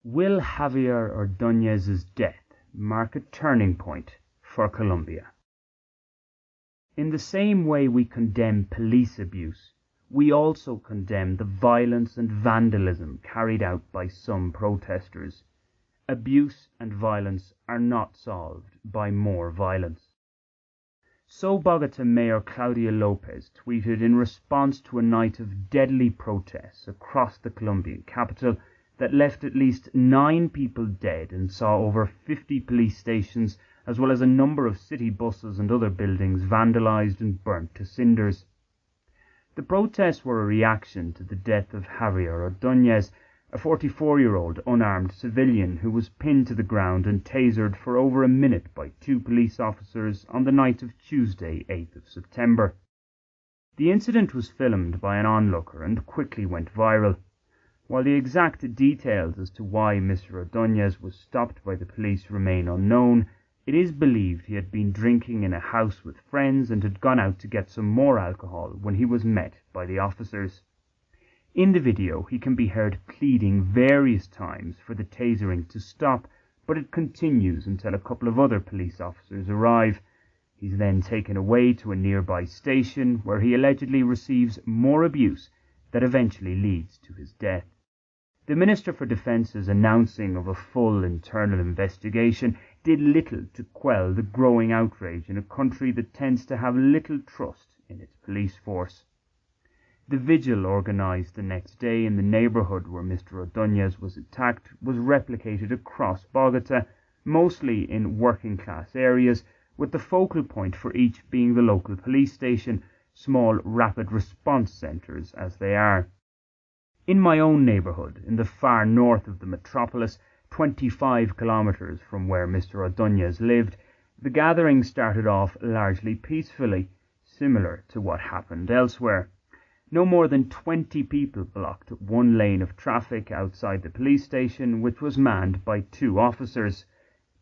Will Javier Ordóñez's death mark a turning point for Colombia? In the same way we condemn police abuse, we also condemn the violence and vandalism carried out by some protesters. Abuse and violence are not solved by more violence. So Bogotá Mayor Claudia Lopez tweeted in response to a night of deadly protests across the Colombian capital that left at least 9 people dead and saw over 50 police stations as well as a number of city buses and other buildings vandalized and burnt to cinders. The protests were a reaction to the death of Javier Ordóñez, a 44-year-old unarmed civilian who was pinned to the ground and tasered for over a minute by 2 police officers on the night of Tuesday, 8th of September. The incident was filmed by an onlooker and quickly went viral. While the exact details as to why Mr. Ordóñez was stopped by the police remain unknown, it is believed he had been drinking in a house with friends and had gone out to get some more alcohol when he was met by the officers. In the video, he can be heard pleading various times for the tasering to stop, but it continues until a couple of other police officers arrive. He's then taken away to a nearby station where he allegedly receives more abuse that eventually leads to his death. The Minister for Defence's announcing of a full internal investigation did little to quell the growing outrage in a country that tends to have little trust in its police force. The vigil organised the next day in the neighbourhood where Mr. Ordóñez was attacked was replicated across Bogotá, mostly in working-class areas, with the focal point for each being the local police station, small rapid response centres as they are. In my own neighbourhood, in the far north of the metropolis, 25 kilometres from where Mr. Ordóñez lived, the gathering started off largely peacefully, similar to what happened elsewhere. No more than 20 people blocked one lane of traffic outside the police station, which was manned by 2 officers.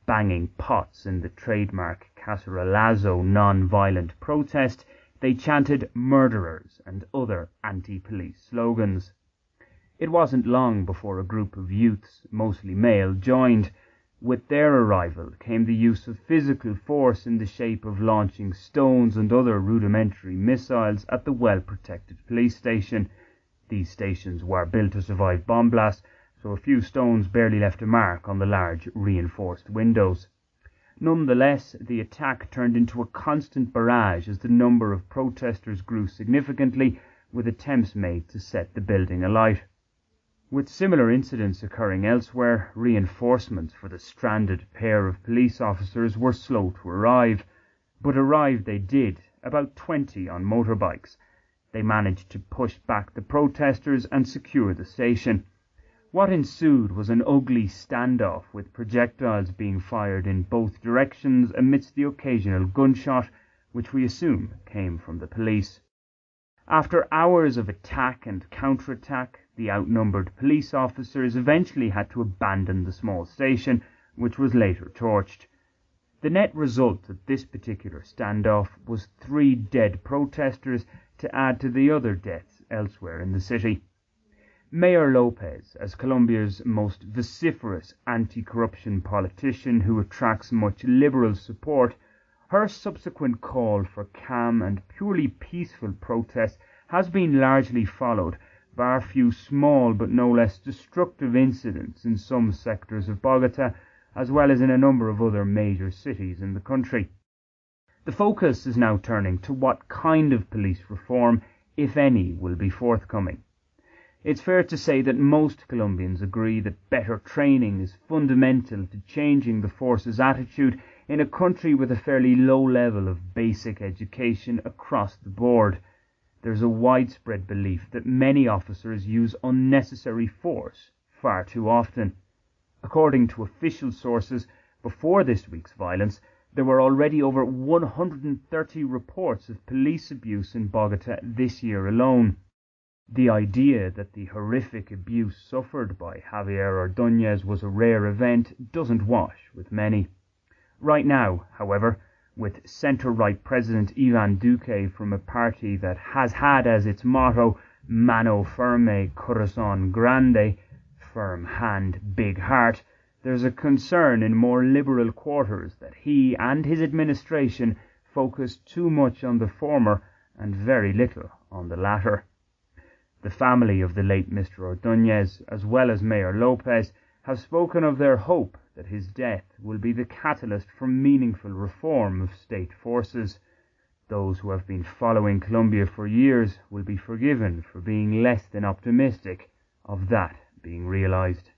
Banging pots in the trademark Cacerolazo non-violent protest, they chanted "murderers" and other anti-police slogans. It wasn't long before a group of youths, mostly male, joined. With their arrival came the use of physical force in the shape of launching stones and other rudimentary missiles at the well-protected police station. These stations were built to survive bomb blasts, so a few stones barely left a mark on the large reinforced windows. Nonetheless, the attack turned into a constant barrage as the number of protesters grew significantly, with attempts made to set the building alight. With similar incidents occurring elsewhere, reinforcements for the stranded pair of police officers were slow to arrive, but arrive they did, about 20 on motorbikes. They managed to push back the protesters and secure the station. What ensued was an ugly standoff, with projectiles being fired in both directions amidst the occasional gunshot, which we assume came from the police. After hours of attack and counterattack, the outnumbered police officers eventually had to abandon the small station, which was later torched. The net result of this particular standoff was 3 dead protesters to add to the other deaths elsewhere in the city. Mayor Lopez, as Colombia's most vociferous anti-corruption politician who attracts much liberal support, her subsequent call for calm and purely peaceful protest has been largely followed, bar a few small but no less destructive incidents in some sectors of Bogotá, as well as in a number of other major cities in the country. The focus is now turning to what kind of police reform, if any, will be forthcoming. It's fair to say that most Colombians agree that better training is fundamental to changing the force's attitude in a country with a fairly low level of basic education across the board. There's a widespread belief that many officers use unnecessary force far too often. According to official sources, before this week's violence, there were already over 130 reports of police abuse in Bogotá this year alone. The idea that the horrific abuse suffered by Javier Ordóñez was a rare event doesn't wash with many. Right now, however, with centre-right President Iván Duque from a party that has had as its motto "Mano Firme, Corazón Grande," firm hand, big heart, there's a concern in more liberal quarters that he and his administration focus too much on the former and very little on the latter. The family of the late Mr. Ordóñez, as well as Mayor Lopez, have spoken of their hope that his death will be the catalyst for meaningful reform of state forces. Those who have been following Colombia for years will be forgiven for being less than optimistic of that being realized.